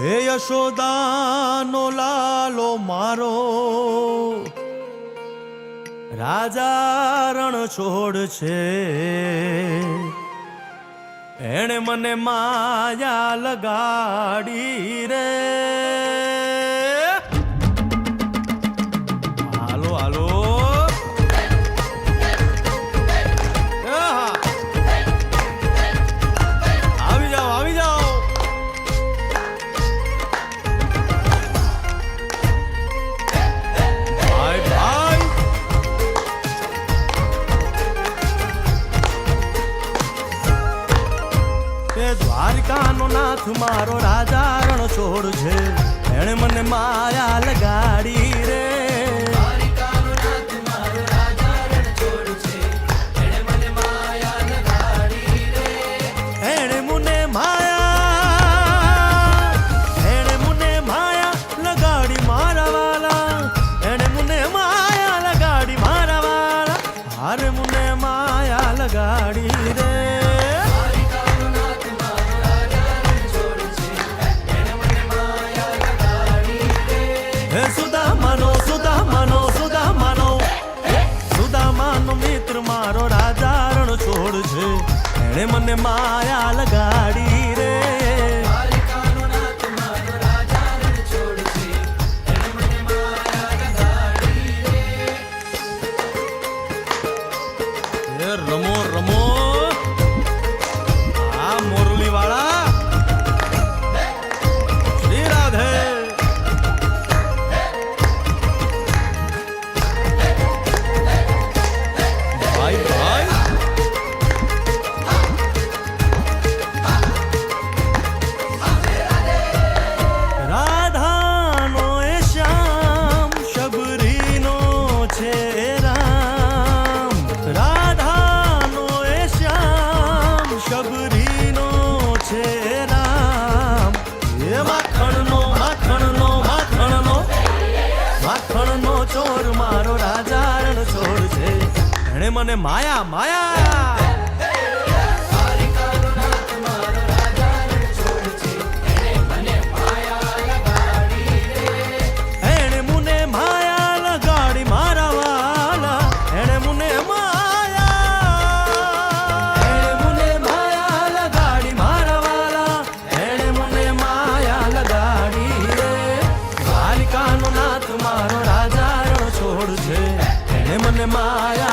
હે યશોદાનો લાલો મારો રાજા રણ છોડ છે, એણે મને માયા લગાડી રે. હાલો હાલો આવી જાઓ આવી જાઓ. ભાઈ ભાઈ દ્વારિકાનો નાથ મારો રાજા રણ છોડ છે, એણે મને માયા લગાડી રે. દ્વારિકાનો નાથ મારો રાજા રણ છોડ છે, એણે મને માયા લગાડી રે. એણે મને માયા લગાડી મારા વાલા, એણે મને માયા લગાડી મારા વાલા, હારે મને માયા લગાડી રે. સુદામાનો મિત્ર મારો રાજા રણ છોડ છે, એણે મને માયા લગાડી રે. દ્વારિકાનો નાથ મારો રાજા રણ છોડ છે, એણે મને માયા લગાડી રે. રમો રમો આ મોરલી વાળા શ્રી રાધે. રાધાનો એ શ્યામ શબરીનો છે રામ, રાધાનો એ શ્યામ શબરીનો છે રામ. એ માખણનો માખણનો માખણનો માખણનો ચોર મારો રાજા રણ છોડ છે, એણે મને માયા માયા. મારો રાજા રણ છોડ છે, એને મને માયા